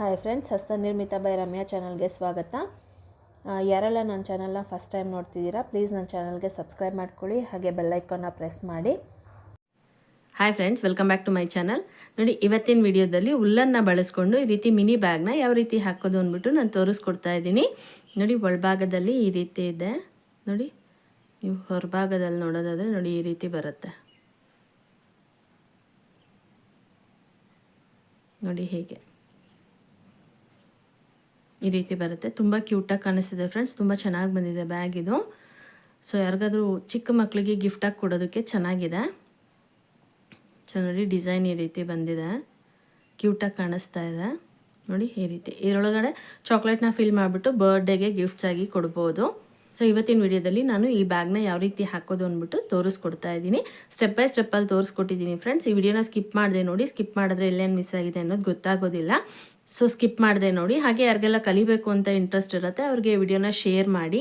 Hi friends, ಹಸ್ತನಿರ್ಮಿತ by Ramya ಚಾನಲ್ಗೆ ಸ್ವಾಗತ. ಯಾರೆಲ್ಲ ನನ್ನ ಚಾನಲ್ನ ಫಸ್ಟ್ ಟೈಮ್ ನೋಡ್ತಿದ್ದೀರಾ, ಪ್ಲೀಸ್ ನನ್ನ ಚಾನಲ್ಗೆ ಸಬ್ಸ್ಕ್ರೈಬ್ ಮಾಡ್ಕೊಳ್ಳಿ, ಹಾಗೆ ಬೆಲ್ ಐಕಾನ್ನ ಪ್ರೆಸ್ ಮಾಡಿ. Hi friends, welcome back to my channel. ನೋಡಿ, ಇವತ್ತಿನ ವಿಡಿಯೋದಲ್ಲಿ ಉಲ್ಲನ್ನು ಬಳಸ್ಕೊಂಡು ಈ ರೀತಿ ಮಿನಿ ಬ್ಯಾಗ್ನ ಯಾವ ರೀತಿ ಹಾಕೋದು ಅಂದ್ಬಿಟ್ಟು ನಾನು ತೋರಿಸ್ಕೊಡ್ತಾ ಇದ್ದೀನಿ. ನೋಡಿ, ಒಳಭಾಗದಲ್ಲಿ ಈ ರೀತಿ ಇದೆ. ನೋಡಿ, ನೀವು ಹೊರಭಾಗದಲ್ಲಿ ನೋಡೋದಾದರೆ ನೋಡಿ ಈ ರೀತಿ ಬರುತ್ತೆ. ನೋಡಿ, ಹೇಗೆ ಈ ರೀತಿ ಬರುತ್ತೆ. ತುಂಬ ಕ್ಯೂಟಾಗಿ ಕಾಣಿಸ್ತಿದೆ ಫ್ರೆಂಡ್ಸ್, ತುಂಬ ಚೆನ್ನಾಗಿ ಬಂದಿದೆ ಬ್ಯಾಗ್ ಇದು. ಸೊ ಯಾರಿಗಾದ್ರೂ ಚಿಕ್ಕ ಮಕ್ಕಳಿಗೆ ಗಿಫ್ಟಾಗಿ ಕೊಡೋದಕ್ಕೆ ಚೆನ್ನಾಗಿದೆ. ಸೊ ನೋಡಿ, ಡಿಸೈನ್ ಈ ರೀತಿ ಬಂದಿದೆ, ಕ್ಯೂಟಾಗಿ ಕಾಣಿಸ್ತಾ ಇದೆ. ನೋಡಿ, ಈ ರೀತಿ ಇದರೊಳಗಡೆ ಚಾಕ್ಲೇಟ್ನ ಫಿಲ್ ಮಾಡಿಬಿಟ್ಟು ಬರ್ಡೇಗೆ ಗಿಫ್ಟ್ಸ್ ಆಗಿ ಕೊಡ್ಬೋದು. ಸೊ ಇವತ್ತಿನ ವಿಡಿಯೋದಲ್ಲಿ ನಾನು ಈ ಬ್ಯಾಗ್ನ ಯಾವ ರೀತಿ ಹಾಕೋದು ಅಂದ್ಬಿಟ್ಟು ತೋರಿಸ್ಕೊಡ್ತಾ ಇದ್ದೀನಿ. ಸ್ಟೆಪ್ ಬೈ ಸ್ಟೆಪ್ಪಲ್ಲಿ ತೋರಿಸ್ಕೊಟ್ಟಿದ್ದೀನಿ ಫ್ರೆಂಡ್ಸ್. ಈ ವಿಡಿಯೋನ ಸ್ಕಿಪ್ ಮಾಡಿದೆ ನೋಡಿ. ಸ್ಕಿಪ್ ಮಾಡಿದ್ರೆ ಎಲ್ಲೇನು ಮಿಸ್ ಆಗಿದೆ ಅನ್ನೋದು ಗೊತ್ತಾಗೋದಿಲ್ಲ. ಸೊ ಸ್ಕಿಪ್ ಮಾಡಿದೆ ನೋಡಿ. ಹಾಗೆ ಯಾರಿಗೆಲ್ಲ ಕಲಿಬೇಕು ಅಂತ ಇಂಟ್ರೆಸ್ಟ್ ಇರುತ್ತೆ ಅವ್ರಿಗೆ ವಿಡಿಯೋನ ಶೇರ್ ಮಾಡಿ.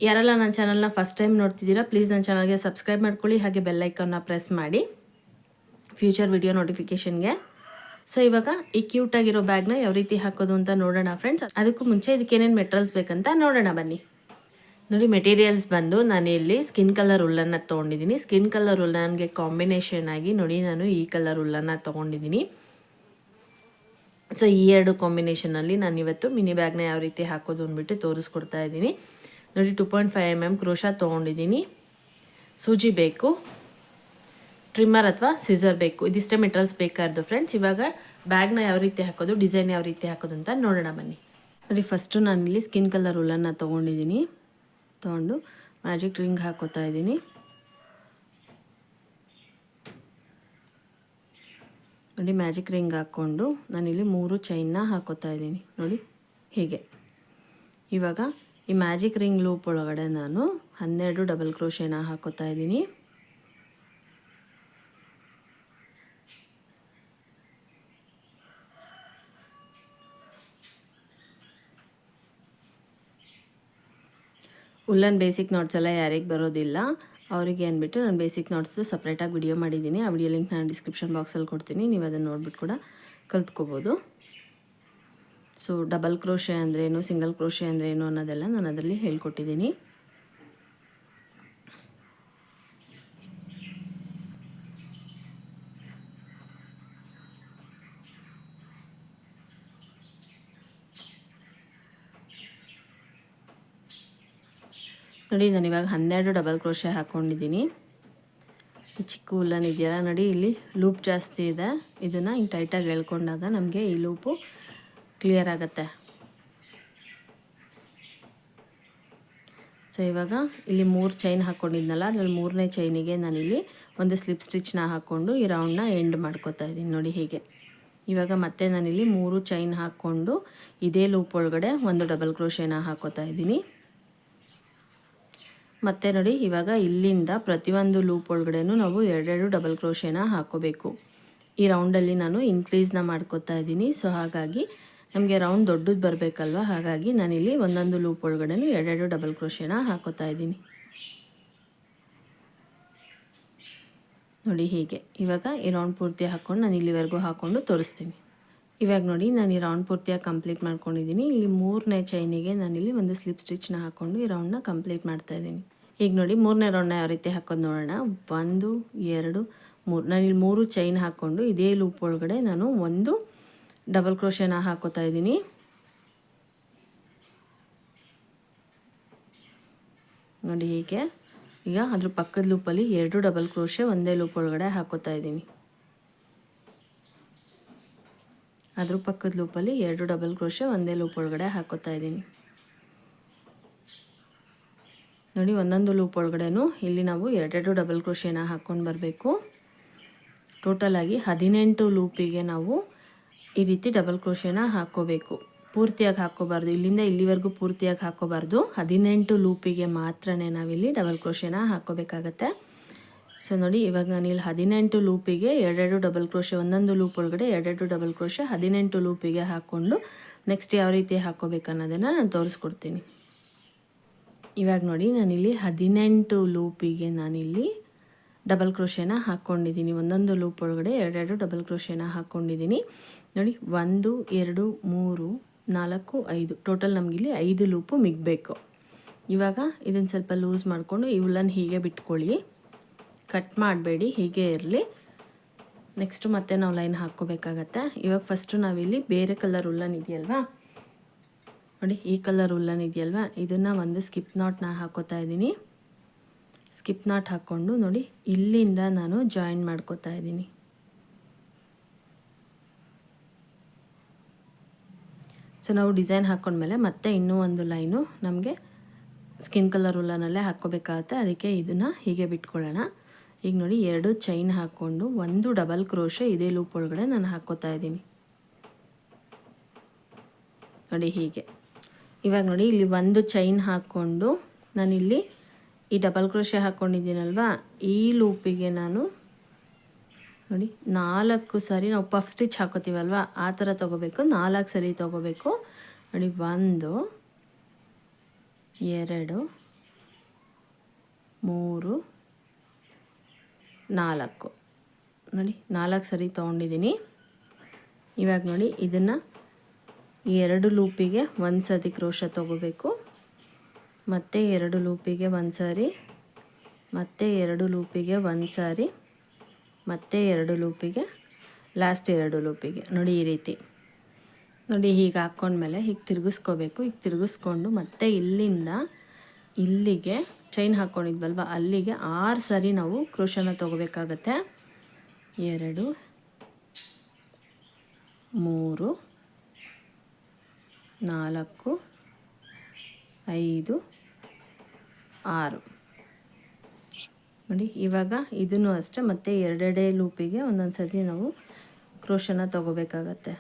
ಯಾರೆಲ್ಲ ನನ್ನ ಚಾನಲ್ನ ಫಸ್ಟ್ ಟೈಮ್ ನೋಡ್ತಿದ್ದೀರಾ, ಪ್ಲೀಸ್ ನನ್ನ ಚಾನಲ್ಗೆ ಸಬ್ಸ್ಕ್ರೈಬ್ ಮಾಡ್ಕೊಳ್ಳಿ, ಹಾಗೆ ಬೆಲ್ ಐಕಾನ್ನ ಪ್ರೆಸ್ ಮಾಡಿ ಫ್ಯೂಚರ್ ವಿಡಿಯೋ ನೋಟಿಫಿಕೇಷನ್ಗೆ. ಸೊ ಇವಾಗ ಈ ಕ್ಯೂಟಾಗಿರೋ ಬ್ಯಾಗ್ನ ಯಾವ ರೀತಿ ಹಾಕೋದು ಅಂತ ನೋಡೋಣ ಫ್ರೆಂಡ್ಸ್. ಅದಕ್ಕೂ ಮುಂಚೆ ಇದಕ್ಕೆ ಏನೇನು ಮೆಟೀರಿಯಲ್ಸ್ ಬೇಕಂತ ನೋಡೋಣ ಬನ್ನಿ. ನೋಡಿ, ಮೆಟೀರಿಯಲ್ಸ್ ಬಂದು ನಾನು ಇಲ್ಲಿ ಸ್ಕಿನ್ ಕಲರ್ ಉಲ್ಲನ್ನು ತೊಗೊಂಡಿದ್ದೀನಿ. ಸ್ಕಿನ್ ಕಲರ್ ಉಲ್ಲನ್ಗೆ ಕಾಂಬಿನೇಷನ್ ಆಗಿ ನೋಡಿ ನಾನು ಈ ಕಲರ್ ಉಲ್ಲನ್ನು ತೊಗೊಂಡಿದ್ದೀನಿ. ಸೊ ಈ ಎರಡು ಕಾಂಬಿನೇಷನಲ್ಲಿ ನಾನು ಇವತ್ತು ಮಿನಿ ಬ್ಯಾಗ್ನ ಯಾವ ರೀತಿ ಹಾಕೋದು ಅಂದ್ಬಿಟ್ಟು ತೋರಿಸ್ಕೊಡ್ತಾ ಇದ್ದೀನಿ. ನೋಡಿ, 2.5 mm ಕ್ರೋಶಾ ತೊಗೊಂಡಿದ್ದೀನಿ. ಸೂಜಿ ಬೇಕು, ಟ್ರಿಮ್ಮರ್ ಅಥವಾ ಸಿಸರ್ ಬೇಕು, ಇದಿಷ್ಟೇ ಮೆಟೀರಿಯಲ್ಸ್ ಬೇಕಾದ್ದು ಫ್ರೆಂಡ್ಸ್. ಇವಾಗ ಬ್ಯಾಗ್ನ ಯಾವ ರೀತಿ ಹಾಕೋದು, ಡಿಸೈನ್ ಯಾವ ರೀತಿ ಹಾಕೋದು ಅಂತ ನೋಡೋಣ ಬನ್ನಿ. ನೋಡಿ, ಫಸ್ಟು ನಾನಿಲ್ಲಿ ಸ್ಕಿನ್ ಕಲರ್ ಉಲ್ಲನ್ನು ತೊಗೊಂಡಿದ್ದೀನಿ. ತೊಗೊಂಡು ಮ್ಯಾಜಿಕ್ ರಿಂಗ್ ಹಾಕೋತಾ ಇದ್ದೀನಿ. ನೋಡಿ, ಮ್ಯಾಜಿಕ್ ರಿಂಗ್ ಹಾಕ್ಕೊಂಡು ನಾನಿಲ್ಲಿ 3 ಚೈನ್ನ ಹಾಕೋತಾ ಇದ್ದೀನಿ. ನೋಡಿ ಹೀಗೆ. ಇವಾಗ ಈ ಮ್ಯಾಜಿಕ್ ರಿಂಗ್ ಲೂಪ್ ಒಳಗಡೆ ನಾನು 12 ಡಬಲ್ ಕ್ರೋಶೇನ ಹಾಕೋತಾ ಇದ್ದೀನಿ. ಉಲ್ಲನ್ ಬೇಸಿಕ್ ನಾಟ್ಸ್ ಎಲ್ಲ ಯಾರಿಗೆ ಬರೋದಿಲ್ಲ ಅವರಿಗೆ ಅಂದ್ಬಿಟ್ಟು ನಾನು ಬೇಸಿಕ್ ನಾಟ್ಸು ಸಪ್ರೇಟಾಗಿ ವಿಡಿಯೋ ಮಾಡಿದ್ದೀನಿ. ಆ ವಿಡಿಯೋ ಲಿಂಕ್ ನಾನು ಡಿಸ್ಕ್ರಿಪ್ಷನ್ ಬಾಕ್ಸಲ್ಲಿ ಕೊಡ್ತೀನಿ, ನೀವು ಅದನ್ನು ನೋಡ್ಬಿಟ್ಟು ಕೂಡ ಕಲ್ತ್ಕೋಬೋದು. ಸೊ ಡಬಲ್ ಕ್ರೋಶೆ ಅಂದ್ರೇನು, ಸಿಂಗಲ್ ಕ್ರೋಶೆ ಅಂದ್ರೇನು ಅನ್ನೋದೆಲ್ಲ ನಾನು ಅದರಲ್ಲಿ ಹೇಳ್ಕೊಟ್ಟಿದ್ದೀನಿ. ನೋಡಿ, ನಾನು ಇವಾಗ 12 ಡಬಲ್ ಕ್ರೋಶೆ ಹಾಕ್ಕೊಂಡಿದ್ದೀನಿ. ಈ ಚಿಕ್ಕ ಉಲ್ಲನ್ ಇದೆಯಲ್ಲ ನೋಡಿ, ಇಲ್ಲಿ ಲೂಪ್ ಜಾಸ್ತಿ ಇದೆ. ಇದನ್ನು ಹಿಂಗೆ ಟೈಟಾಗಿ ಎಳ್ಕೊಂಡಾಗ ನಮಗೆ ಈ ಲೂಪು ಕ್ಲಿಯರ್ ಆಗುತ್ತೆ. ಸೊ ಇವಾಗ ಇಲ್ಲಿ 3 ಚೈನ್ ಹಾಕ್ಕೊಂಡಿದ್ನಲ್ಲ, ಅದ್ರಲ್ಲಿ 3ನೇ ಚೈನಿಗೆ ನಾನಿಲ್ಲಿ ಒಂದು ಸ್ಲಿಪ್ ಸ್ಟಿಚ್ನ ಹಾಕ್ಕೊಂಡು ಈ ರೌಂಡ್ನ ಎಂಡ್ ಮಾಡ್ಕೋತಾ ಇದ್ದೀನಿ. ನೋಡಿ ಹೀಗೆ. ಇವಾಗ ಮತ್ತೆ ನಾನಿಲ್ಲಿ 3 ಚೈನ್ ಹಾಕ್ಕೊಂಡು ಇದೇ ಲೂಪ್ ಒಳಗಡೆ ಒಂದು ಡಬಲ್ ಕ್ರೋಶೇನ ಹಾಕೋತಾ ಇದ್ದೀನಿ. ಮತ್ತು ನೋಡಿ, ಇವಾಗ ಇಲ್ಲಿಂದ ಪ್ರತಿಯೊಂದು ಲೂಪ್ ಒಳಗಡೆನೂ ನಾವು 2 ಡಬಲ್ ಕ್ರೋಶೇನ ಹಾಕೋಬೇಕು. ಈ ರೌಂಡಲ್ಲಿ ನಾನು ಇನ್ಕ್ರೀಸ್ನ ಮಾಡ್ಕೋತಾ ಇದ್ದೀನಿ. ಸೊ ಹಾಗಾಗಿ ನಮಗೆ ರೌಂಡ್ ದೊಡ್ಡದು ಬರಬೇಕಲ್ವ, ಹಾಗಾಗಿ ನಾನಿಲ್ಲಿ ಒಂದೊಂದು ಲೂಪ್ ಒಳಗಡೆನೂ 2 ಡಬಲ್ ಕ್ರೋಶೇನ ಹಾಕೋತಾ ಇದ್ದೀನಿ. ನೋಡಿ ಹೀಗೆ. ಇವಾಗ ಈ ರೌಂಡ್ ಪೂರ್ತಿ ಹಾಕ್ಕೊಂಡು ನಾನು ಇಲ್ಲಿವರೆಗೂ ಹಾಕ್ಕೊಂಡು ತೋರಿಸ್ತೀನಿ. ಇವಾಗ ನೋಡಿ, ನಾನು ಈ ರೌಂಡ್ ಪೂರ್ತಿಯಾಗಿ ಕಂಪ್ಲೀಟ್ ಮಾಡ್ಕೊಂಡಿದ್ದೀನಿ. ಇಲ್ಲಿ 3ನೇ ಚೈನಿಗೆ ನಾನಿಲ್ಲಿ ಒಂದು ಸ್ಲಿಪ್ ಸ್ಟಿಚ್ನ ಹಾಕ್ಕೊಂಡು ಈ ರೌಂಡ್ನ ಕಂಪ್ಲೀಟ್ ಮಾಡ್ತಾಯಿದ್ದೀನಿ. ಈಗ ನೋಡಿ, 3ನೇ ರೌಂಡ್ನ ಯಾವ ರೀತಿ ಹಾಕೋದು ನೋಡೋಣ. 1 2 3 ನಾನಿಲ್ಲಿ 3 ಚೈನ್ ಹಾಕ್ಕೊಂಡು ಇದೇ ಲೂಪ್ ಒಳಗಡೆ ನಾನು ಒಂದು ಡಬಲ್ ಕ್ರೋಶೇನ ಹಾಕೋತಾ ಇದ್ದೀನಿ. ನೋಡಿ ಹೀಗೆ. ಈಗ ಅದ್ರ ಪಕ್ಕದ ಲೂಪಲ್ಲಿ 2 ಡಬಲ್ ಕ್ರೋಶೆ ಒಂದೇ ಲೂಪ್ ಒಳಗಡೆ ಹಾಕೋತಾ ಇದ್ದೀನಿ. ಅದ್ರ ಪಕ್ಕದ ಲೂಪಲ್ಲಿ 2 ಡಬಲ್ ಕ್ರೋಶೆ ಒಂದೇ ಲೂಪ್ ಒಳಗಡೆ ಹಾಕೋತಾ ಇದ್ದೀನಿ. ನೋಡಿ, ಒಂದೊಂದು ಲೂಪ್ ಒಳಗಡೆನೂ ಇಲ್ಲಿ ನಾವು 2 ಡಬಲ್ ಕ್ರೋಶೇನ ಹಾಕ್ಕೊಂಡು ಬರಬೇಕು. ಟೋಟಲಾಗಿ 18 ಲೂಪಿಗೆ ನಾವು ಈ ರೀತಿ ಡಬಲ್ ಕ್ರೋಶೇನ ಹಾಕ್ಕೋಬೇಕು. ಪೂರ್ತಿಯಾಗಿ ಹಾಕ್ಕೋಬಾರ್ದು, ಇಲ್ಲಿಂದ ಇಲ್ಲಿವರೆಗೂ ಪೂರ್ತಿಯಾಗಿ ಹಾಕ್ಕೋಬಾರ್ದು. 18 ಲೂಪಿಗೆ ಮಾತ್ರ ನಾವಿಲ್ಲಿ ಡಬಲ್ ಕ್ರೋಶೇನ ಹಾಕ್ಕೋಬೇಕಾಗತ್ತೆ. ಸೊ ನೋಡಿ, ಇವಾಗ ನಾನಿಲ್ಲಿ 18 ಲೂಪಿಗೆ 2 ಡಬಲ್ ಕ್ರೋಶೆ, ಒಂದೊಂದು ಲೂಪ್ ಒಳಗಡೆ 2 ಡಬಲ್ ಕ್ರೋಶೆ 18 ಲೂಪಿಗೆ ಹಾಕ್ಕೊಂಡು ನೆಕ್ಸ್ಟ್ ಯಾವ ರೀತಿ ಹಾಕ್ಕೋಬೇಕು ಅನ್ನೋದನ್ನು ನಾನು ತೋರಿಸ್ಕೊಡ್ತೀನಿ. ಇವಾಗ ನೋಡಿ, ನಾನಿಲ್ಲಿ 18 ಲೂಪಿಗೆ ನಾನಿಲ್ಲಿ ಡಬಲ್ ಕ್ರೋಶೇನ ಹಾಕ್ಕೊಂಡಿದ್ದೀನಿ. ಒಂದೊಂದು ಲೂಪ್ ಒಳಗಡೆ 2 ಡಬಲ್ ಕ್ರೋಶೇನ ಹಾಕ್ಕೊಂಡಿದ್ದೀನಿ. ನೋಡಿ 1 2 3 4 5 ಟೋಟಲ್ ನಮಗಿಲ್ಲಿ 5 ಲೂಪು ಮಿಗಬೇಕು. ಇವಾಗ ಇದನ್ನು ಸ್ವಲ್ಪ ಲೂಸ್ ಮಾಡಿಕೊಂಡು ಈ ಉಲ್ಲನ್ನು ಹೀಗೆ ಬಿಟ್ಕೊಳ್ಳಿ, ಕಟ್ ಮಾಡಬೇಡಿ, ಹೀಗೆ ಇರಲಿ. ನೆಕ್ಸ್ಟು ಮತ್ತೆ ನಾವು ಲೈನ್ ಹಾಕ್ಕೋಬೇಕಾಗತ್ತೆ. ಇವಾಗ ಫಸ್ಟು ನಾವಿಲ್ಲಿ ಬೇರೆ ಕಲರ್ ಉಲ್ಲನ್ ಇದೆಯಲ್ವಾ, ನೋಡಿ ಈ ಕಲರ್ ಉಲ್ಲನ್ ಇದೆಯಲ್ವಾ, ಇದನ್ನು ಒಂದು ಸ್ಕಿಪ್ ನಾಟ್ನ ಹಾಕೋತಾ ಇದ್ದೀನಿ. ಸ್ಕಿಪ್ ನಾಟ್ ಹಾಕ್ಕೊಂಡು ನೋಡಿ ಇಲ್ಲಿಂದ ನಾನು ಜಾಯಿನ್ ಮಾಡ್ಕೋತಾ ಇದ್ದೀನಿ. ಸೊ ನಾವು ಡಿಸೈನ್ ಹಾಕ್ಕೊಂಡ್ಮೇಲೆ ಮತ್ತೆ ಇನ್ನೂ ಒಂದು ಲೈನು ನಮಗೆ ಸ್ಕಿನ್ ಕಲರ್ ಉಲ್ಲನಲ್ಲೇ ಹಾಕ್ಕೋಬೇಕಾಗತ್ತೆ. ಅದಕ್ಕೆ ಇದನ್ನು ಹೀಗೆ ಬಿಟ್ಕೊಳ್ಳೋಣ. ಈಗ ನೋಡಿ 2 ಚೈನ್ ಹಾಕ್ಕೊಂಡು 1 ಡಬಲ್ ಕ್ರೋಶೆ ಇದೇ ಲೂಪ್ ಒಳಗಡೆ ನಾನು ಹಾಕ್ಕೋತಾ ಇದ್ದೀನಿ. ನೋಡಿ ಹೀಗೆ. ಇವಾಗ ನೋಡಿ ಇಲ್ಲಿ 1 ಚೈನ್ ಹಾಕ್ಕೊಂಡು ನಾನಿಲ್ಲಿ ಈ ಡಬಲ್ ಕ್ರೋಶೆ ಹಾಕ್ಕೊಂಡಿದ್ದೀನಲ್ವಾ, ಈ ಲೂಪಿಗೆ ನಾನು ನೋಡಿ 4 ಸಾರಿ ನಾವು ಪಫ್ ಸ್ಟಿಚ್ ಹಾಕೋತೀವಲ್ವ ಆ ಥರ ತೊಗೋಬೇಕು. 4 ಸರಿ ತೊಗೋಬೇಕು. ನೋಡಿ 1 2 3 4 ನೋಡಿ 4 ಸರಿ ತೊಗೊಂಡಿದ್ದೀನಿ. ಇವಾಗ ನೋಡಿ ಇದನ್ನು 2 ಲೂಪಿಗೆ 1 ಸತಿ ಕ್ರೋಶ ತೊಗೋಬೇಕು, ಮತ್ತು 2 ಲೂಪಿಗೆ 1 ಸಾರಿ, ಮತ್ತು 2 ಲೂಪಿಗೆ 1 ಸಾರಿ, ಮತ್ತು 2 ಲೂಪಿಗೆ, ಲಾಸ್ಟ್ 2 ಲೂಪಿಗೆ. ನೋಡಿ ಈ ರೀತಿ ನೋಡಿ ಹೀಗೆ ಹಾಕ್ಕೊಂಡ್ಮೇಲೆ ಹೀಗೆ ತಿರುಗಿಸ್ಕೋಬೇಕು. ಈಗ ತಿರುಗಿಸ್ಕೊಂಡು ಮತ್ತೆ ಇಲ್ಲಿಂದ ಇಲ್ಲಿಗೆ ಚೈನ್ ಹಾಕ್ಕೊಂಡಿದ್ವಲ್ವ ಅಲ್ಲಿಗೆ 6 ಸಾರಿ ನಾವು ಕ್ರೋಶನ ತೊಗೋಬೇಕಾಗತ್ತೆ. 2 3 4 5 6 ನೋಡಿ. ಇವಾಗ ಇದನ್ನು ಅಷ್ಟೇ ಮತ್ತೆ 2 ಲೂಪಿಗೆ ಒಂದೊಂದು ಸತಿ ನಾವು ಕ್ರೋಶನ ತೊಗೋಬೇಕಾಗತ್ತೆ.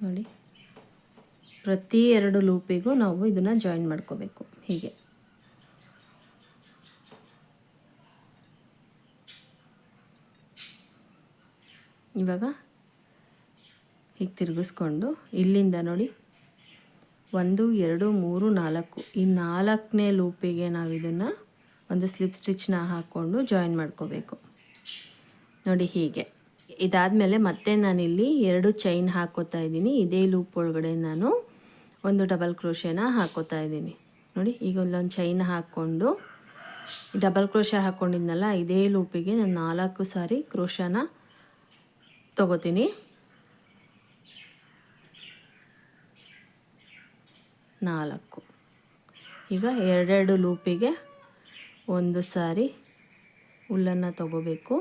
ನೋಡಿ ಪ್ರತಿ 2 ಲೂಪಿಗೂ ನಾವು ಇದನ್ನು ಜಾಯಿನ್ ಮಾಡ್ಕೋಬೇಕು. ಹೀಗೆ ಇವಾಗ ಹೀಗೆ ತಿರುಗಿಸ್ಕೊಂಡು ಇಲ್ಲಿಂದ ನೋಡಿ 1 2 3 4 ಈ 4ನೇ ಲೂಪಿಗೆ ನಾವು ಇದನ್ನು ಒಂದು ಸ್ಲಿಪ್ ಸ್ಟಿಚ್ನ ಹಾಕ್ಕೊಂಡು ಜಾಯಿನ್ ಮಾಡ್ಕೋಬೇಕು. ನೋಡಿ ಹೀಗೆ. ಇದಾದಮೇಲೆ ಮತ್ತೆ ನಾನಿಲ್ಲಿ 2 ಚೈನ್ ಹಾಕೋತಾ ಇದ್ದೀನಿ. ಇದೇ ಲೂಪ್ ಒಳಗಡೆ ನಾನು ಒಂದು ಡಬಲ್ ಕ್ರೋಶೆನ ಹಾಕೋತಾ ಇದ್ದೀನಿ. ನೋಡಿ ಈಗ ಒಂದೊಂದು ಚೈನ್ ಹಾಕ್ಕೊಂಡು ಡಬಲ್ ಕ್ರೋಶೆ ಹಾಕ್ಕೊಂಡಿದ್ನಲ್ಲ ಇದೇ ಲೂಪಿಗೆ ನಾನು 4 ಸಾರಿ ಕ್ರೋಶನ ತೊಗೋತೀನಿ. 4 ಈಗ 2 ಲೂಪಿಗೆ 1 ಸಾರಿ ಉಲ್ಲನ್ನು ತಗೋಬೇಕು.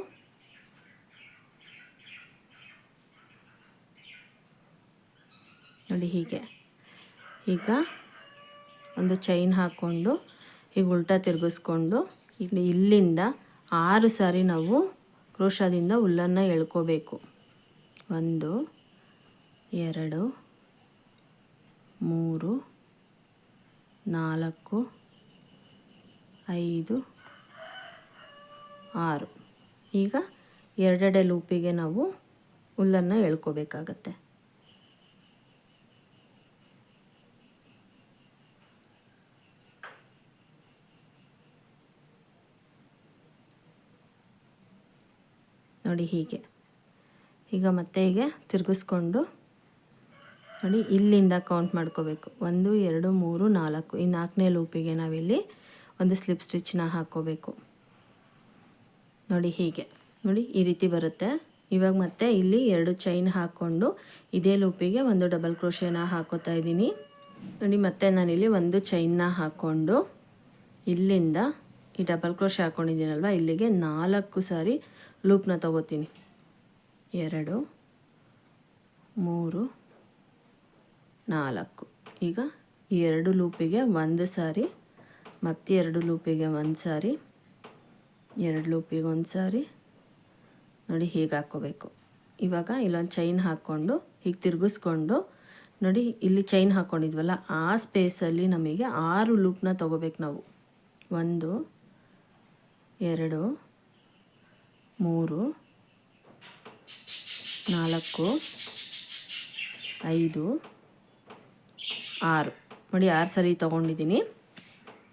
ನೋಡಿ ಹೀಗೆ. ಈಗ ಒಂದು ಚೈನ್ ಹಾಕ್ಕೊಂಡು ಹೀಗೆ ಉಲ್ಟಾ ತಿರುಗಿಸ್ಕೊಂಡು ಈಗ ಇಲ್ಲಿಂದ 6 ಸಾರಿ ನಾವು ಕ್ರೋಶದಿಂದ ಉಲ್ಲನ್ನು ಎಳ್ಕೋಬೇಕು. 1 2 3 4 5 6 ಈಗ 2 ಲೂಪಿಗೆ ನಾವು ಉಲ್ಲನ್ನು ಎಳ್ಕೋಬೇಕಾಗತ್ತೆ. ನೋಡಿ ಹೀಗೆ. ಈಗ ಮತ್ತೆ ಹೀಗೆ ತಿರುಗಿಸ್ಕೊಂಡು ನೋಡಿ ಇಲ್ಲಿಂದ ಕೌಂಟ್ ಮಾಡ್ಕೋಬೇಕು. 1 2 3 4 ಈ 4ನೇ ಲೂಪಿಗೆ ನಾವಿಲ್ಲಿ ಒಂದು ಸ್ಲಿಪ್ ಸ್ಟಿಚ್ನ ಹಾಕ್ಕೋಬೇಕು. ನೋಡಿ ಹೀಗೆ. ನೋಡಿ ಈ ರೀತಿ ಬರುತ್ತೆ. ಇವಾಗ ಮತ್ತೆ ಇಲ್ಲಿ 2 ಚೈನ್ ಹಾಕ್ಕೊಂಡು ಇದೇ ಲೂಪಿಗೆ ಒಂದು ಡಬಲ್ ಕ್ರೋಶೆನ ಹಾಕೋತಾ ಇದ್ದೀನಿ. ನೋಡಿ ಮತ್ತೆ ನಾನಿಲ್ಲಿ 1 ಚೈನ್ನ ಹಾಕ್ಕೊಂಡು ಇಲ್ಲಿಂದ ಈ ಡಬಲ್ ಕ್ರೋಶೆ ಹಾಕ್ಕೊಂಡಿದ್ದೀನಲ್ವ ಇಲ್ಲಿಗೆ 4 ಸಾರಿ ಲೂಪ್ನ ತಗೋತೀನಿ. 2 3 4 ಈಗ 2 ಲೂಪಿಗೆ 1 ಸಾರಿ, ಮತ್ತು 2 ಲೂಪಿಗೆ 1 ಸಾರಿ, 2 ಲೂಪಿಗೆ 1 ಸಾರಿ. ನೋಡಿ ಹೀಗೆ ಹಾಕ್ಕೋಬೇಕು. ಇವಾಗ ಇಲ್ಲೊಂದು ಚೈನ್ ಹಾಕ್ಕೊಂಡು ಹೀಗೆ ತಿರುಗಿಸ್ಕೊಂಡು ನೋಡಿ ಇಲ್ಲಿ ಚೈನ್ ಹಾಕ್ಕೊಂಡಿದ್ವಲ್ಲ ಆ ಸ್ಪೇಸಲ್ಲಿ ನಮಗೆ 6 ಲೂಪ್ನ ತೊಗೋಬೇಕು ನಾವು. 1 2 3 4 5 6 ನೋಡಿ 6 ಸಾರಿ ತೊಗೊಂಡಿದ್ದೀನಿ.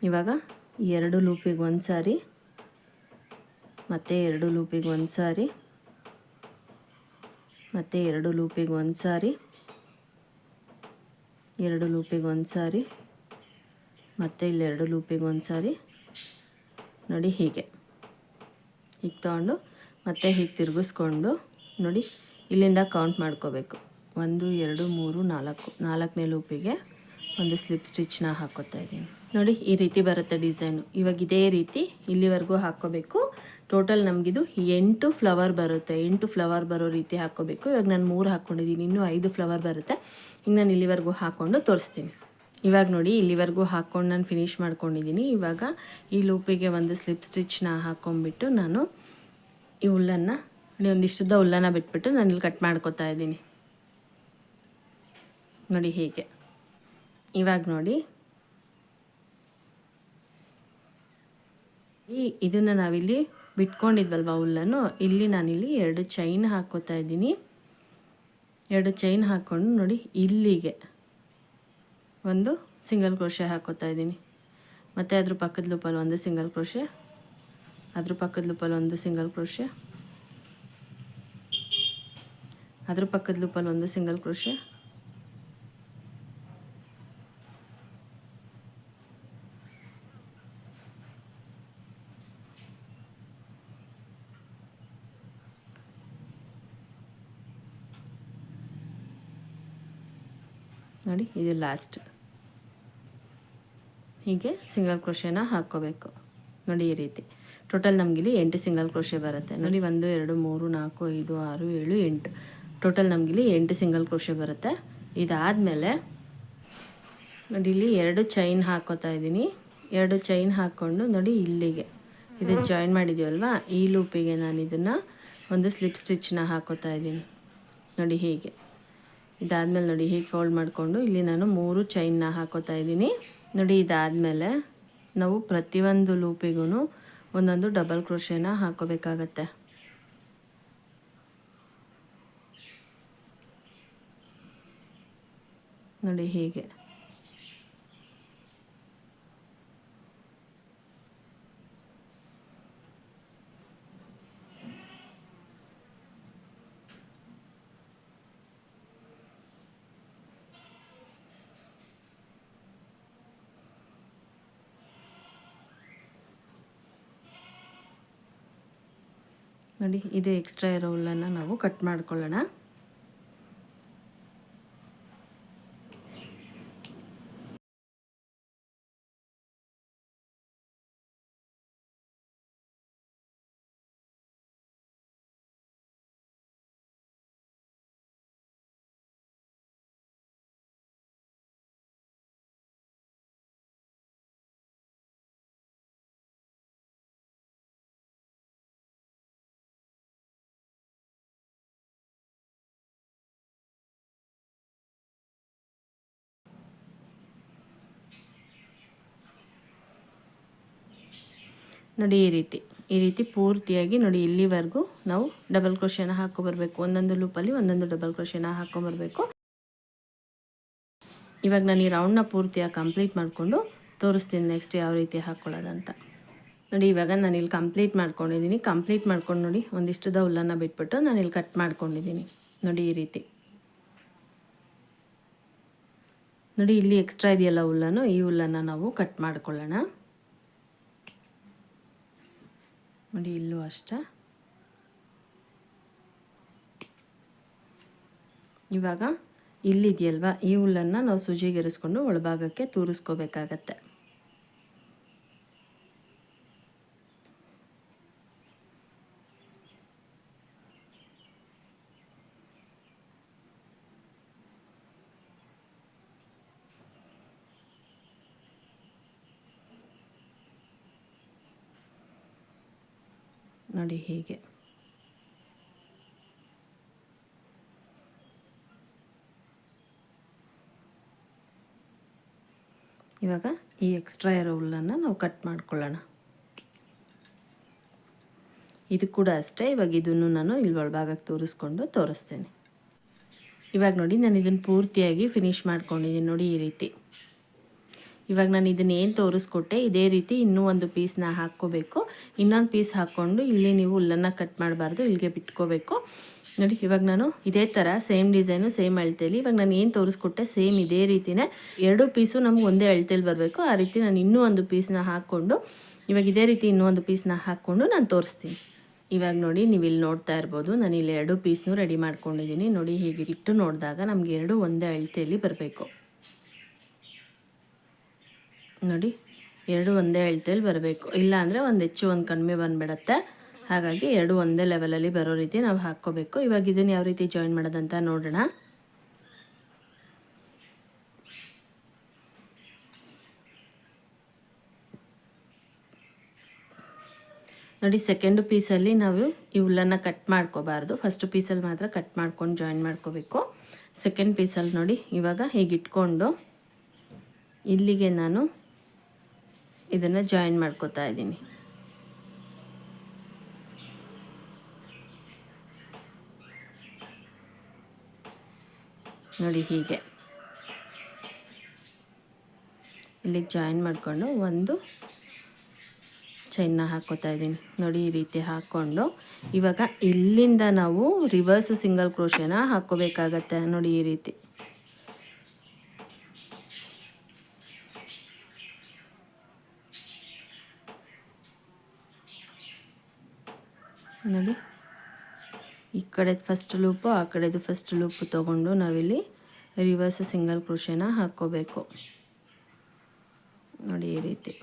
ಇವಾಗ 2 ಲೂಪಿಗೆ 1 ಸಾರಿ, ಮತ್ತು 2 ಲೂಪಿಗೆ 1 ಸಾರಿ, ಮತ್ತು 2 ಲೂಪಿಗೆ ಒಂದು ಸಾರಿ, 2 ಲೂಪಿಗೆ ಒಂದು ಸಾರಿ, ಮತ್ತು ಇಲ್ಲಿ 2 ಲೂಪಿಗೆ ಒಂದು ಸಾರಿ ನೋಡಿ. ಹೀಗೆ ತೊಗೊಂಡು ಮತ್ತೆ ಹೀಗೆ ತಿರುಗಿಸ್ಕೊಂಡು ನೋಡಿ ಇಲ್ಲಿಂದ ಕೌಂಟ್ ಮಾಡ್ಕೋಬೇಕು. 1 2 3 4, 4ನೇ ಲೂಪಿಗೆ ಒಂದು ಸ್ಲಿಪ್ ಸ್ಟಿಚ್ನ ಹಾಕ್ಕೋತಾ ಇದ್ದೀನಿ ನೋಡಿ. ಈ ರೀತಿ ಬರುತ್ತೆ ಡಿಸೈನು. ಇವಾಗ ಇದೇ ರೀತಿ ಇಲ್ಲಿವರೆಗೂ ಹಾಕ್ಕೋಬೇಕು. ಟೋಟಲ್ ನಮಗಿದು 8 ಫ್ಲವರ್ ಬರುತ್ತೆ. 8 ಫ್ಲವರ್ ಬರೋ ರೀತಿ ಹಾಕ್ಕೋಬೇಕು. ಇವಾಗ ನಾನು 3 ಹಾಕ್ಕೊಂಡಿದ್ದೀನಿ, ಇನ್ನೂ 5 ಫ್ಲವರ್ ಬರುತ್ತೆ. ಈಗ ನಾನು ಇಲ್ಲಿವರೆಗೂ ಹಾಕ್ಕೊಂಡು ತೋರಿಸ್ತೀನಿ. ಇವಾಗ ನೋಡಿ ಇಲ್ಲಿವರೆಗೂ ಹಾಕ್ಕೊಂಡು ನಾನು ಫಿನಿಶ್ ಮಾಡ್ಕೊಂಡಿದ್ದೀನಿ. ಇವಾಗ ಈ ಲೂಪಿಗೆ ಒಂದು ಸ್ಲಿಪ್ ಸ್ಟಿಚ್ನ ಹಾಕ್ಕೊಂಡ್ಬಿಟ್ಟು ನಾನು ಈ ಹುಲ್ಲನ್ನು ಒಂದಿಷ್ಟುದ್ದ ಹುಲ್ಲನ್ನು ಬಿಟ್ಬಿಟ್ಟು ನಾನು ಇಲ್ಲಿ ಕಟ್ ಮಾಡ್ಕೊತಾ ಇದ್ದೀನಿ ನೋಡಿ. ಹೀಗೆ ಇವಾಗ ನೋಡಿ ಇದನ್ನು ನಾವಿಲ್ಲಿ ಬಿಟ್ಕೊಂಡಿದ್ವಲ್ವ ಹುಲ್ಲನ್ನು, ಇಲ್ಲಿ ನಾನಿಲ್ಲಿ 2 ಚೈನ್ ಹಾಕ್ಕೋತಾ ಇದ್ದೀನಿ. 2 ಚೈನ್ ಹಾಕ್ಕೊಂಡು ನೋಡಿ ಇಲ್ಲಿಗೆ ಒಂದು ಸಿಂಗಲ್ ಕ್ರೋಶೆ ಹಾಕ್ಕೋತಾ ಇದ್ದೀನಿ. ಮತ್ತು ಅದ್ರ ಪಕ್ಕದ ಲೂಪಲ್ಲಿ ಒಂದು ಸಿಂಗಲ್ ಕ್ರೋಶೆ, ಅದ್ರ ಪಕ್ಕದ ಲೂಪಲ್ಲಿ ಒಂದು ಸಿಂಗಲ್ ಕ್ರೋಶೆ, ಅದ್ರ ಪಕ್ಕದ ಲೂಪಲ್ಲಿ ಒಂದು ಸಿಂಗಲ್ ಕ್ರೋಶೆ, ನೋಡಿ ಇದು ಲಾಸ್ಟ್. ಹೀಗೆ ಸಿಂಗಲ್ ಕ್ರೋಶೆನ ಹಾಕ್ಕೋಬೇಕು ನೋಡಿ. ಈ ರೀತಿ ಟೋಟಲ್ ನಮಗಿಲ್ಲಿ 8 ಸಿಂಗಲ್ ಕ್ರೋಶೆ ಬರುತ್ತೆ ನೋಡಿ. 1 2 3 4 5 6 7 8 ಟೋಟಲ್ ನಮಗಿಲ್ಲಿ 8 ಸಿಂಗಲ್ ಕ್ರೋಶೆ ಬರುತ್ತೆ. ಇದಾದಮೇಲೆ ನೋಡಿ ಇಲ್ಲಿ 2 ಚೈನ್ ಹಾಕ್ಕೋತಾ ಇದ್ದೀನಿ. 2 ಚೈನ್ ಹಾಕ್ಕೊಂಡು ನೋಡಿ ಇಲ್ಲಿಗೆ ಇದು ಜಾಯಿನ್ ಮಾಡಿದ್ದೀವಲ್ವ, ಈ ಲೂಪಿಗೆ ನಾನು ಇದನ್ನು ಒಂದು ಸ್ಲಿಪ್ ಸ್ಟಿಚ್ನ ಹಾಕ್ಕೋತಾ ಇದ್ದೀನಿ ನೋಡಿ. ಹೀಗೆ ಇದಾದಮೇಲೆ ನೋಡಿ ಹೀಗೆ ಫೋಲ್ಡ್ ಮಾಡಿಕೊಂಡು ಇಲ್ಲಿ ನಾನು 3 ಚೈನ್ನ ಹಾಕ್ಕೋತಾ ಇದ್ದೀನಿ ನೋಡಿ. ಇದಾದಮೇಲೆ ನಾವು ಪ್ರತಿಯೊಂದು ಲೂಪಿಗೂ ಒಂದೊಂದು ಡಬಲ್ ಕ್ರೋಶೆನ ಹಾಕ್ಕೋಬೇಕಾಗತ್ತೆ ನೋಡಿ. ಹೀಗೆ ನೋಡಿ. ಇದು ಎಕ್ಸ್ಟ್ರಾ ಇರೋ ಹುಲ್ಲನ್ನು ನಾವು ಕಟ್ ಮಾಡ್ಕೊಳ್ಳೋಣ. ನೋಡಿ ಈ ರೀತಿ ಪೂರ್ತಿಯಾಗಿ ನೋಡಿ ಇಲ್ಲಿವರೆಗೂ ನಾವು ಡಬಲ್ ಕ್ರೋಶೆನ ಹಾಕ್ಕೊಬರ್ಬೇಕು. ಒಂದೊಂದು ಲೂಪಲ್ಲಿ ಒಂದೊಂದು ಡಬಲ್ ಕ್ರೋಶೆನ ಹಾಕ್ಕೊಂಬರ್ಬೇಕು. ಇವಾಗ ನಾನು ಈ ರೌಂಡ್ನ ಪೂರ್ತಿಯಾಗಿ ಕಂಪ್ಲೀಟ್ ಮಾಡಿಕೊಂಡು ತೋರಿಸ್ತೀನಿ ನೆಕ್ಸ್ಟ್ ಯಾವ ರೀತಿ ಹಾಕ್ಕೊಳ್ಳೋದಂತ ನೋಡಿ. ಇವಾಗ ನಾನು ಇಲ್ಲಿ ಕಂಪ್ಲೀಟ್ ಮಾಡ್ಕೊಂಡಿದ್ದೀನಿ. ಕಂಪ್ಲೀಟ್ ಮಾಡ್ಕೊಂಡು ನೋಡಿ ಒಂದಿಷ್ಟುದ ಹುಲ್ಲನ್ನು ಬಿಟ್ಬಿಟ್ಟು ನಾನು ಇಲ್ಲಿ ಕಟ್ ಮಾಡ್ಕೊಂಡಿದ್ದೀನಿ ನೋಡಿ. ಈ ರೀತಿ ನೋಡಿ ಇಲ್ಲಿ ಎಕ್ಸ್ಟ್ರಾ ಇದೆಯಲ್ಲ ಹುಲ್ಲನ್ನು, ಈ ಹುಲ್ಲನ್ನು ನಾವು ಕಟ್ ಮಾಡ್ಕೊಳ್ಳೋಣ ನೋಡಿ. ಇಲ್ಲೂ ಅಷ್ಟೇ. ಇವಾಗ ಇಲ್ಲಿದೆಯಲ್ವ ಈ ಹುಲ್ಲನ್ನು ನಾವು ಸೂಜಿಗೆರೆಸ್ಕೊಂಡು ಒಳಭಾಗಕ್ಕೆ ತೂರಿಸ್ಕೋಬೇಕಾಗತ್ತೆ ನೋಡಿ. ಹೀಗೆ ಇವಾಗ ಈ ಎಕ್ಸ್ಟ್ರಾ ಇರೋ ಹುಲ್ಲನ್ನು ನಾವು ಕಟ್ ಮಾಡ್ಕೊಳ್ಳೋಣ. ಇದು ಕೂಡ ಅಷ್ಟೇ. ಇವಾಗ ಇದನ್ನು ನಾನು ಇಲ್ಲಿ ಒಳಭಾಗಕ್ಕೆ ತೋರಿಸ್ತೇನೆ. ಇವಾಗ ನೋಡಿ ನಾನು ಇದನ್ನು ಪೂರ್ತಿಯಾಗಿ ಫಿನಿಶ್ ಮಾಡ್ಕೊಂಡಿದ್ದೀನಿ ನೋಡಿ. ಈ ರೀತಿ ಇವಾಗ ನಾನು ಇದನ್ನು ಏನು ತೋರಿಸ್ಕೊಟ್ಟೆ ಇದೇ ರೀತಿ ಇನ್ನೂ ಒಂದು ಪೀಸ್ನ ಹಾಕ್ಕೋಬೇಕು. ಇನ್ನೊಂದು ಪೀಸ್ ಹಾಕ್ಕೊಂಡು ಇಲ್ಲಿ ನೀವು ಹುಲ್ಲನ್ನು ಕಟ್ ಮಾಡಬಾರ್ದು, ಇಲ್ಲಿಗೆ ಬಿಟ್ಕೋಬೇಕು. ನೋಡಿ ಇವಾಗ ನಾನು ಇದೇ ಥರ ಸೇಮ್ ಡಿಸೈನು ಸೇಮ್ ಅಳತೆಯಲ್ಲಿ ಇವಾಗ ನಾನು ಏನು ತೋರಿಸ್ಕೊಟ್ಟೆ ಸೇಮ್ ಇದೇ ರೀತಿಯೇ 2 ಪೀಸು ನಮ್ಗೆ ಒಂದೇ ಅಳತೆಯಲ್ಲಿ ಬರಬೇಕು. ಆ ರೀತಿ ನಾನು ಇನ್ನೂ ಒಂದು ಪೀಸ್ನ ಹಾಕ್ಕೊಂಡು ಇವಾಗ ಇದೇ ರೀತಿ ಇನ್ನೂ ಒಂದು ಪೀಸ್ನ ಹಾಕ್ಕೊಂಡು ನಾನು ತೋರಿಸ್ತೀನಿ. ಇವಾಗ ನೋಡಿ ನೀವು ಇಲ್ಲಿ ನೋಡ್ತಾ ಇರ್ಬೋದು, ನಾನು ಇಲ್ಲಿ 2 ಪೀಸ್ನೂ ರೆಡಿ ಮಾಡ್ಕೊಂಡಿದ್ದೀನಿ. ನೋಡಿ ಹೀಗೆ ಇಟ್ಟು ನೋಡಿದಾಗ ನಮಗೆ 2 ಒಂದೇ ಅಳತೆಯಲ್ಲಿ ಬರಬೇಕು. ನೋಡಿ 2 ಒಂದೇ ಅಳತೆಯಲ್ಲಿ ಬರಬೇಕು, ಇಲ್ಲ ಅಂದರೆ ಒಂದು ಹೆಚ್ಚು ಒಂದು ಕಡಿಮೆ ಬಂದುಬಿಡತ್ತೆ. ಹಾಗಾಗಿ 2 ಒಂದೇ ಲೆವೆಲಲ್ಲಿ ಬರೋ ರೀತಿ ನಾವು ಹಾಕ್ಕೋಬೇಕು. ಇವಾಗ ಇದನ್ನು ಯಾವ ರೀತಿ ಜಾಯಿನ್ ಮಾಡೋದಂತ ನೋಡೋಣ. ನೋಡಿ ಸೆಕೆಂಡು ಪೀಸಲ್ಲಿ ನಾವು ಈ ಹುಲ್ಲನ್ನು ಕಟ್ ಮಾಡ್ಕೋಬಾರ್ದು. ಫಸ್ಟ್ ಪೀಸಲ್ಲಿ ಮಾತ್ರ ಕಟ್ ಮಾಡ್ಕೊಂಡು ಜಾಯಿನ್ ಮಾಡ್ಕೋಬೇಕು. ಸೆಕೆಂಡ್ ಪೀಸಲ್ಲಿ ನೋಡಿ ಇವಾಗ ಹೀಗೆ ಇಟ್ಕೊಂಡು ಇಲ್ಲಿಗೆ ನಾನು ಇದನ್ನು ಜಾಯಿನ್ ಮಾಡ್ಕೋತಾ ಇದ್ದೀನಿ. ನೋಡಿ ಹೀಗೆ ಇಲ್ಲಿಗೆ ಜಾಯಿನ್ ಮಾಡಿಕೊಂಡು ಒಂದು ಚೈನ್ನ ಹಾಕ್ಕೋತಾ ಇದ್ದೀನಿ. ನೋಡಿ ಈ ರೀತಿ ಹಾಕ್ಕೊಂಡು ಇವಾಗ ಇಲ್ಲಿಂದ ನಾವು ರಿವರ್ಸ್ ಸಿಂಗಲ್ ಕ್ರೋಶೆನ ಹಾಕ್ಕೋಬೇಕಾಗತ್ತೆ. ನೋಡಿ ಈ ರೀತಿ ನೋಡಿ ಈ ಕಡೆದು ಫಸ್ಟ್ ಲೂಪು ಆ ಕಡೆದು ಫಸ್ಟ್ ಲೂಪು ತೊಗೊಂಡು ನಾವಿಲ್ಲಿ ರಿವರ್ಸ್ ಸಿಂಗಲ್ ಕ್ರೋಶೆನ ಹಾಕ್ಕೋಬೇಕು. ನೋಡಿ ಈ ರೀತಿ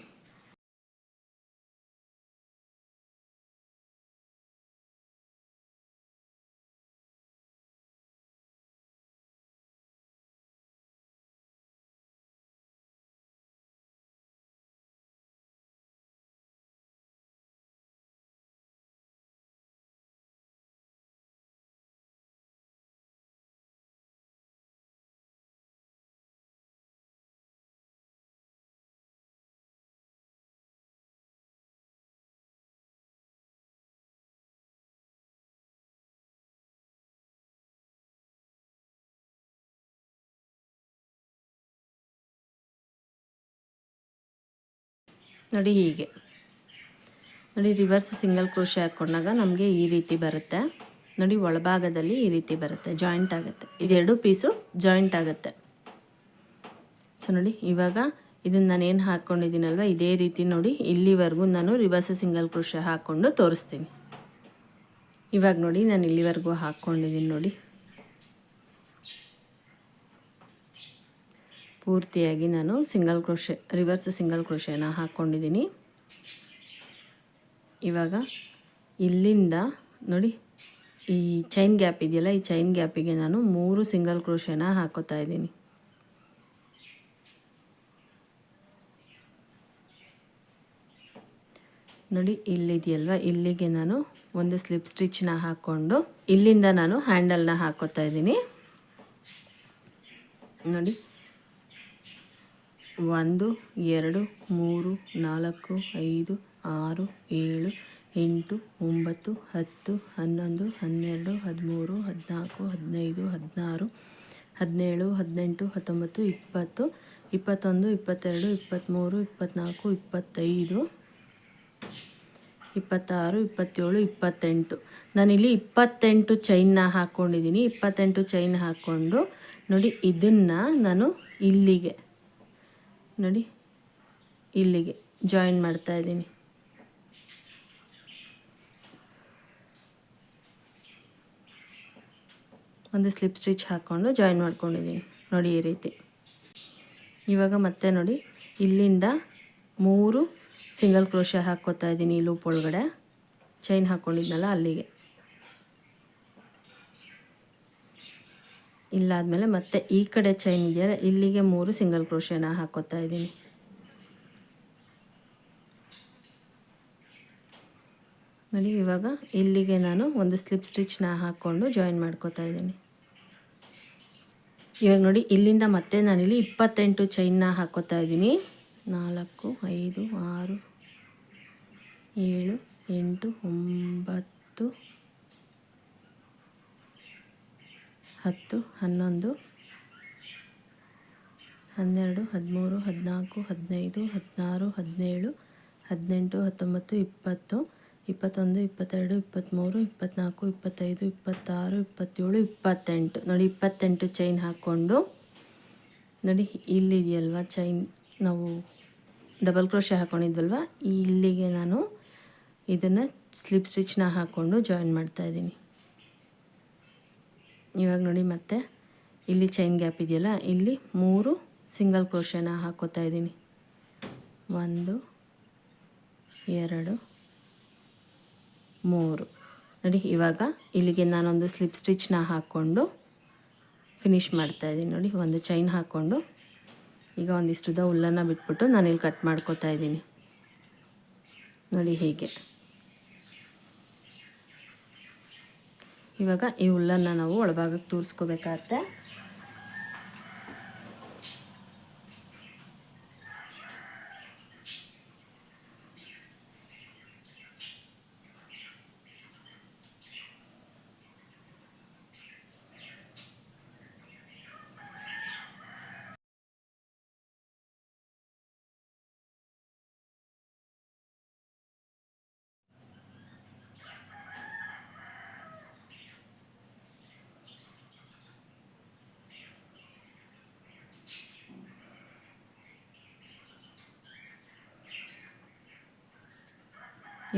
ನೋಡಿ ಹೀಗೆ ನೋಡಿ ರಿವರ್ಸ್ ಸಿಂಗಲ್ ಕ್ರೋಶೆ ಹಾಕ್ಕೊಂಡಾಗ ನಮಗೆ ಈ ರೀತಿ ಬರುತ್ತೆ. ನೋಡಿ ಒಳಭಾಗದಲ್ಲಿ ಈ ರೀತಿ ಬರುತ್ತೆ, ಜಾಯಿಂಟ್ ಆಗುತ್ತೆ. ಇದು 2 ಪೀಸು ಜಾಯಿಂಟ್ ಆಗುತ್ತೆ. ಸೊ ನೋಡಿ ಇವಾಗ ಇದನ್ನು ನಾನೇನು ಹಾಕ್ಕೊಂಡಿದ್ದೀನಲ್ವ ಇದೇ ರೀತಿ ನೋಡಿ ಇಲ್ಲಿವರೆಗೂ ನಾನು ರಿವರ್ಸ್ ಸಿಂಗಲ್ ಕ್ರೋಶೆ ಹಾಕ್ಕೊಂಡು ತೋರಿಸ್ತೀನಿ. ಇವಾಗ ನೋಡಿ ನಾನು ಇಲ್ಲಿವರೆಗೂ ಹಾಕ್ಕೊಂಡಿದ್ದೀನಿ. ನೋಡಿ ಪೂರ್ತಿಯಾಗಿ ನಾನು ಸಿಂಗಲ್ ಕ್ರೋಶೆ ರಿವರ್ಸ್ ಸಿಂಗಲ್ ಕ್ರೋಶೆನ ಹಾಕ್ಕೊಂಡಿದ್ದೀನಿ. ಇವಾಗ ಇಲ್ಲಿಂದ ನೋಡಿ ಈ ಚೈನ್ ಗ್ಯಾಪ್ ಇದೆಯಲ್ಲ, ಈ ಚೈನ್ ಗ್ಯಾಪಿಗೆ ನಾನು 3 ಸಿಂಗಲ್ ಕ್ರೋಶೆನ ಹಾಕೋತಾ ಇದ್ದೀನಿ. ನೋಡಿ ಇಲ್ಲಿದೆಯಲ್ವ ಇಲ್ಲಿಗೆ ನಾನು ಒಂದು ಸ್ಲಿಪ್ ಸ್ಟಿಚ್ನ ಹಾಕ್ಕೊಂಡು ಇಲ್ಲಿಂದ ನಾನು ಹ್ಯಾಂಡಲ್ನ ಹಾಕೋತಾ ಇದ್ದೀನಿ. ನೋಡಿ 1 2 3 4 5 6 7 8 9 10 11 12 13 14 15 16 17 18 19 20 21 22 23 24 25 26 27 28 ನಾನಿಲ್ಲಿ 28 ಚೈನ್ನ ಹಾಕ್ಕೊಂಡಿದ್ದೀನಿ. 28 ಚೈನ್ ಹಾಕ್ಕೊಂಡು ನೋಡಿ ಇದನ್ನು ನಾನು ಇಲ್ಲಿಗೆ ನೋಡಿ ಇಲ್ಲಿಗೆ ಜಾಯಿನ್ ಮಾಡ್ತಾ ಇದ್ದೀನಿ. ಒಂದು ಸ್ಲಿಪ್ ಸ್ಟಿಚ್ ಹಾಕ್ಕೊಂಡು ಜಾಯಿನ್ ಮಾಡ್ಕೊಂಡಿದ್ದೀನಿ. ನೋಡಿ ಈ ರೀತಿ. ಇವಾಗ ಮತ್ತೆ ನೋಡಿ ಇಲ್ಲಿಂದ 3 ಸಿಂಗಲ್ ಕ್ರೋಶೆ ಹಾಕ್ಕೋತಾ ಇದ್ದೀನಿ. ಈ ಲೂಪ್ ಒಳಗಡೆ ಚೈನ್ ಹಾಕ್ಕೊಂಡಿದ್ನಲ್ಲ ಅಲ್ಲಿಗೆ. ಇಲ್ಲಾದಮೇಲೆ ಮತ್ತೆ ಈ ಕಡೆ ಚೈನ್ ಇದೆಯಲ್ಲ ಇಲ್ಲಿಗೆ 3 ಸಿಂಗಲ್ ಕ್ರೋಶೆನ ಹಾಕ್ಕೋತಾ ಇದ್ದೀನಿ. ನೋಡಿ ಇವಾಗ ಇಲ್ಲಿಗೆ ನಾನು ಒಂದು ಸ್ಲಿಪ್ ಸ್ಟಿಚ್ನ ಹಾಕ್ಕೊಂಡು ಜಾಯಿನ್ ಮಾಡ್ಕೋತಾ ಇದ್ದೀನಿ. ಇವಾಗ ನೋಡಿ ಇಲ್ಲಿಂದ ಮತ್ತೆ ನಾನಿಲ್ಲಿ 28 ಚೈನ್ನ ಹಾಕ್ಕೋತಾ ಇದ್ದೀನಿ. 4 5 6 7 8 9 10 11 12 13 14 15 16 17 18 19 20 21, 22, 23, 24, 25, 26, 27, 28 ನೋಡಿ 28 ಚೈನ್ ಹಾಕ್ಕೊಂಡು ನೋಡಿ ಇಲ್ಲಿದೆಯಲ್ವ ಚೈನ್ ನಾವು ಡಬಲ್ ಕ್ರೋಶೆ ಹಾಕ್ಕೊಂಡಿದ್ವಲ್ವ ಇಲ್ಲಿಗೆ ನಾನು ಇದನ್ನು ಸ್ಲಿಪ್ ಸ್ಟಿಚ್ನ ಹಾಕ್ಕೊಂಡು ಜಾಯಿನ್ ಮಾಡ್ತಾಯಿದ್ದೀನಿ. ಇವಾಗ ನೋಡಿ ಮತ್ತೆ ಇಲ್ಲಿ ಚೈನ್ ಗ್ಯಾಪ್ ಇದೆಯಲ್ಲ ಇಲ್ಲಿ 3 ಸಿಂಗಲ್ ಕ್ರೋಶೆನ ಹಾಕ್ಕೋತಾ ಇದ್ದೀನಿ. 1 2 3 ನೋಡಿ. ಇವಾಗ ಇಲ್ಲಿಗೆ ನಾನೊಂದು ಸ್ಲಿಪ್ ಸ್ಟಿಚ್ನ ಹಾಕ್ಕೊಂಡು ಫಿನಿಷ್ ಮಾಡ್ತಾಯಿದ್ದೀನಿ ನೋಡಿ. ಒಂದು ಚೈನ್ ಹಾಕ್ಕೊಂಡು ಈಗ ಒಂದಿಷ್ಟುದ ಹುಲ್ಲನ್ನು ಬಿಟ್ಬಿಟ್ಟು ನಾನಿಲ್ಲಿ ಕಟ್ ಮಾಡ್ಕೋತಾ ಇದ್ದೀನಿ ನೋಡಿ ಹೀಗೆ. ಇವಾಗ ಈ ಹುಲ್ಲನ್ನು ನಾವು ಒಳಭಾಗಕ್ಕೆ ತೂರಿಸ್ಕೋಬೇಕಾಗತ್ತೆ.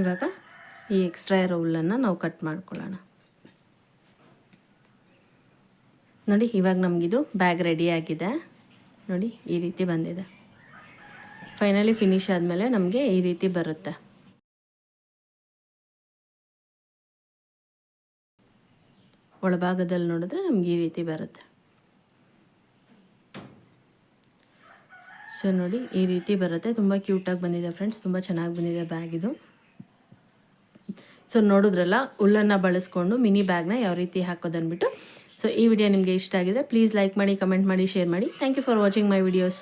ಇವಾಗ ಈ ಎಕ್ಸ್ಟ್ರಾ ಇರೋ ಹುಲ್ಲನ್ನು ನಾವು ಕಟ್ ಮಾಡ್ಕೊಳ್ಳೋಣ ನೋಡಿ. ಇವಾಗ ನಮಗಿದು ಬ್ಯಾಗ್ ರೆಡಿ ಆಗಿದೆ ನೋಡಿ. ಈ ರೀತಿ ಬಂದಿದೆ. ಫೈನಲಿ ಫಿನಿಶ್ ಆದಮೇಲೆ ನಮಗೆ ಈ ರೀತಿ ಬರುತ್ತೆ. ಒಳಭಾಗದಲ್ಲಿ ನೋಡಿದ್ರೆ ನಮ್ಗೆ ಈ ರೀತಿ ಬರುತ್ತೆ. ಸೊ ನೋಡಿ ಈ ರೀತಿ ಬರುತ್ತೆ. ತುಂಬ ಕ್ಯೂಟಾಗಿ ಬಂದಿದೆ ಫ್ರೆಂಡ್ಸ್, ತುಂಬ ಚೆನ್ನಾಗಿ ಬಂದಿದೆ ಬ್ಯಾಗ್ ಇದು. ಸೊ ನೋಡಿದ್ರಲ್ಲ ಹುಲ್ಲನ್ನು ಬಳಸ್ಕೊಂಡು ಮಿನಿ ಬ್ಯಾಗ್ನ ಯಾವ ರೀತಿ ಹಾಕೋದು ಅಂದ್ಬಿಟ್ಟು. ಸೊ ಈ ವಿಡಿಯೋ ನಿಮಗೆ ಇಷ್ಟ ಆಗಿದ್ರೆ ಪ್ಲೀಸ್ ಲೈಕ್ ಮಾಡಿ, ಕಮೆಂಟ್ ಮಾಡಿ, ಶೇರ್ ಮಾಡಿ. Thank you for watching my videos.